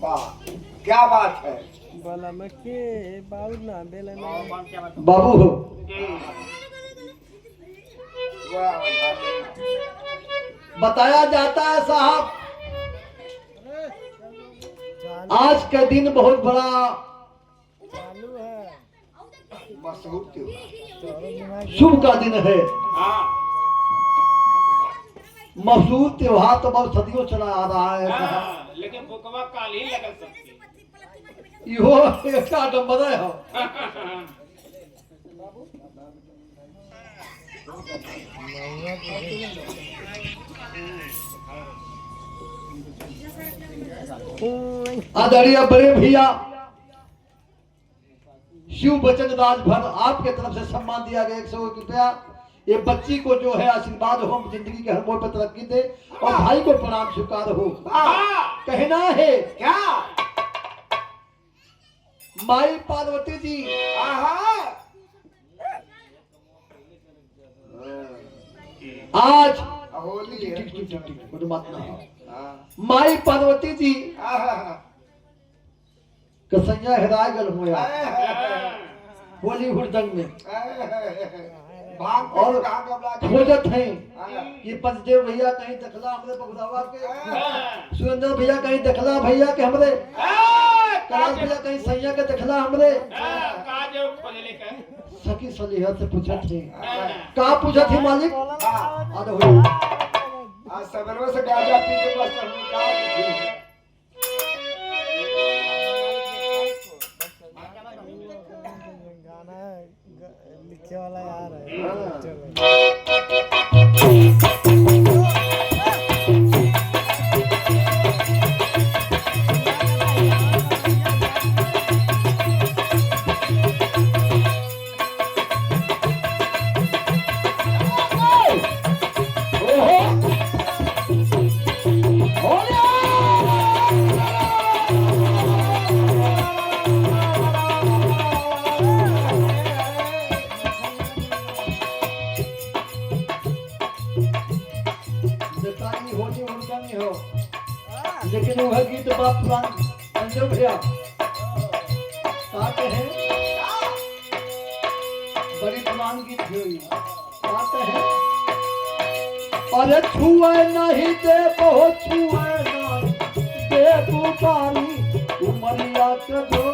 वाह क्या बात है। बलम के बाबू ना बेलन बाबू हो वाह बताया जाता है साहब आज का दिन बहुत बड़ा चालू है मशहूर त्योहार शुभ का दिन है। मशहूर त्योहार तो बहुत सदियों चला आ रहा है साहब। लेकिन भुकवा काल ही लगल सबके। इहो एक आडम्बर है हो। आदरणीय बड़े भैया शिव बचन राजभर आपके तरफ से सम्मान दिया गया 100 रुपया। ये बच्ची को जो है आशीर्वाद हो जिंदगी के हर मोड़ पर तरक्की दे और भाई को प्रणाम स्वीकार हो। कहना है क्या माई पार्वती जी आज होली है। कोई बात नहीं। माई पार्वती जी कसैया हराय गल हुआ होली हुड़दंग में और खोजत है कि पंचदेव भैया कहीं दखला हमरे बगुदावा के, सुरेंद्र भैया कहीं दखला भैया के हमरे, कैलाश भैया कहीं सैया के दखला हमरे। सखी सलीहा से पूछत है का पूछत है मालिक आज हो आज सवेरे से गाजा पी के बस हम क्या गाना लिखे वाला यार है। लेकिन वह गीत बाप पुरान संजय भैया कहते हैं बड़ी पुरान गीत हुई कहते हैं अरे छुए नहीं दे बहुत छुए नहीं दे पुकारी उमरिया के दो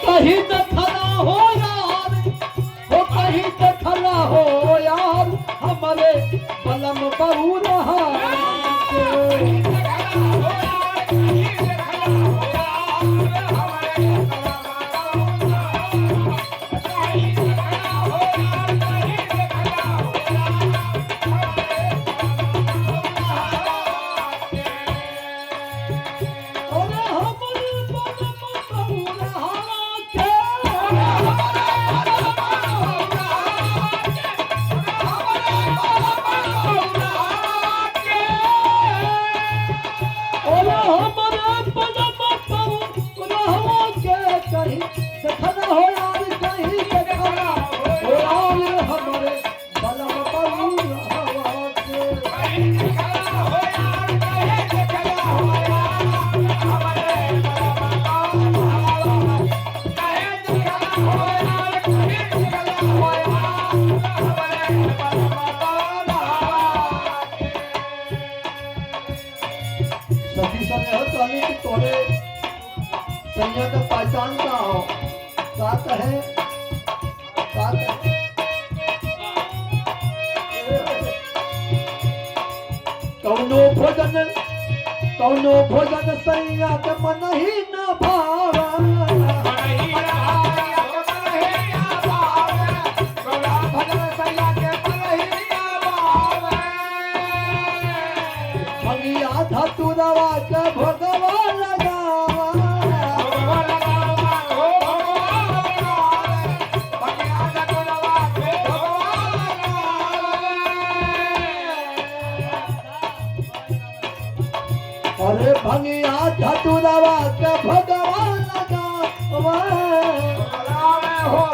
कहीं दखला हो यार वो कहीं दखला हो यार हमारे बलम बहु रहा संजय का पहचान का हो साथ है कौनो भोजन सैया के मन ही न भावा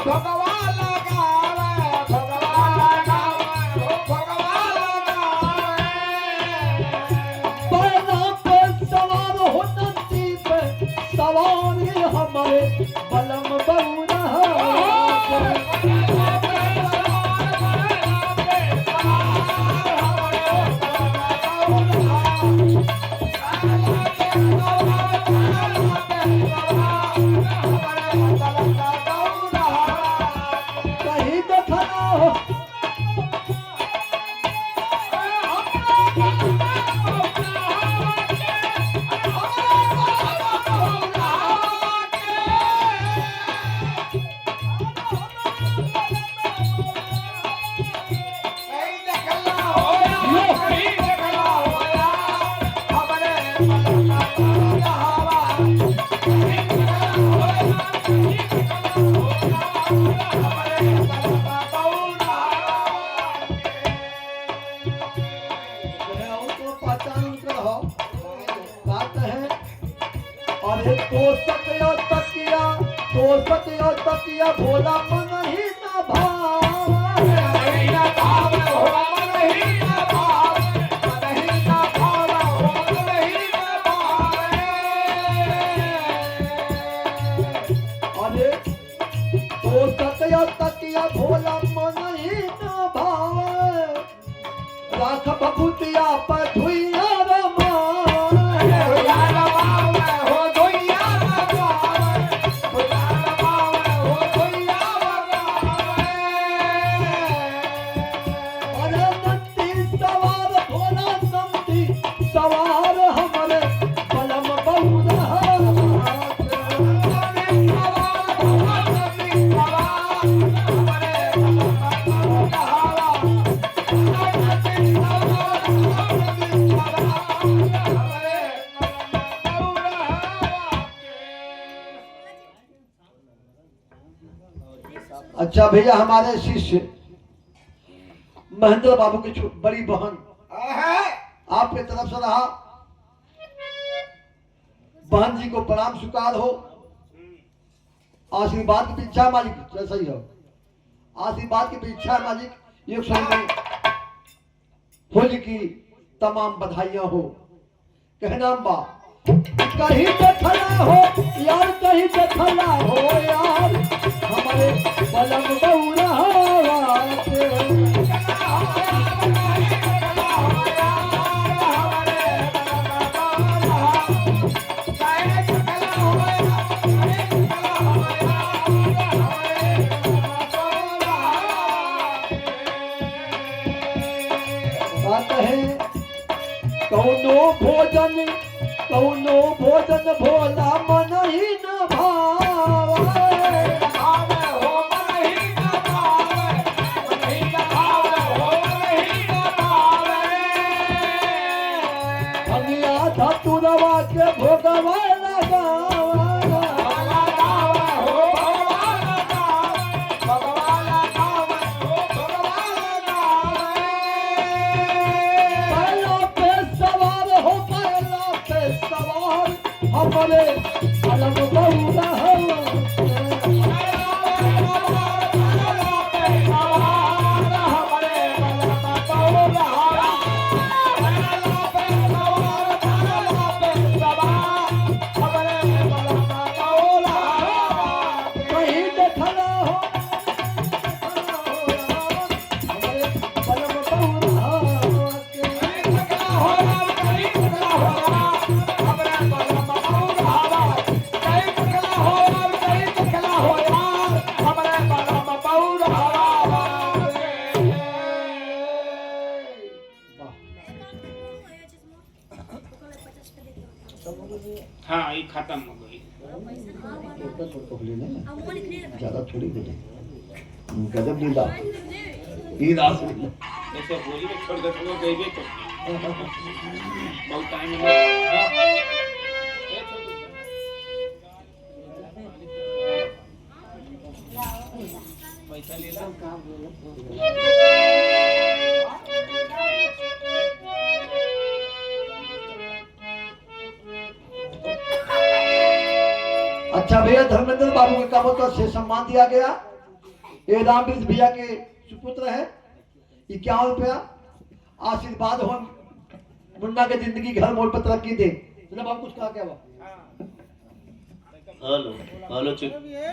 भगवान लगावे भगवान लगावे हो भगवान लगावे बैना पे सवार हो नंदी पे सवार हमारे बलम बउरा कहीं देखा हो तकिया भोला मन ही न भाव अरे तो तकिया भोला मन ही न भाव राख भभूतिया पर धुइया सवार हमारे बलम बहुरा अच्छा भैया हमारे शिष्य महेंद्र बाबू की बड़ी बहन आपके तरफ से रहा बहन जी को प्रणाम स्वीकार हो आशीर्वाद की इच्छा मालिक जैसा ही हो आशीर्वाद की इच्छा मालिक ये समय होली की तमाम बधाइयां हो कहना बा कहीं देखला हो यार कहीं देखला हो यार हमारे बलम बउरा कौनो भोजन भोला मन ही न भावे हमिया धतुरवा के भोगवा हमारे अलग बहुरा कहीं देखला हो हाँ ये खत्म हो गई ज्यादा थोड़ी बोले गजब लीला ये रास लीला ऐसे बोली में छोड़ दे तो गई भी तो बहुत टाइम में पैसा ले लो अच्छा भैया धर्मेंद्र बाबू के कामों का से सम्मान दिया गया ये रामकृष्ण भैया के सुपुत्र है। 51 रुपया आशीर्वाद हो मुन्ना के जिंदगी घर मोड़ पर तरक्की दे। मतलब हम कुछ कहा क्या हुआ? हेलो चुप। ये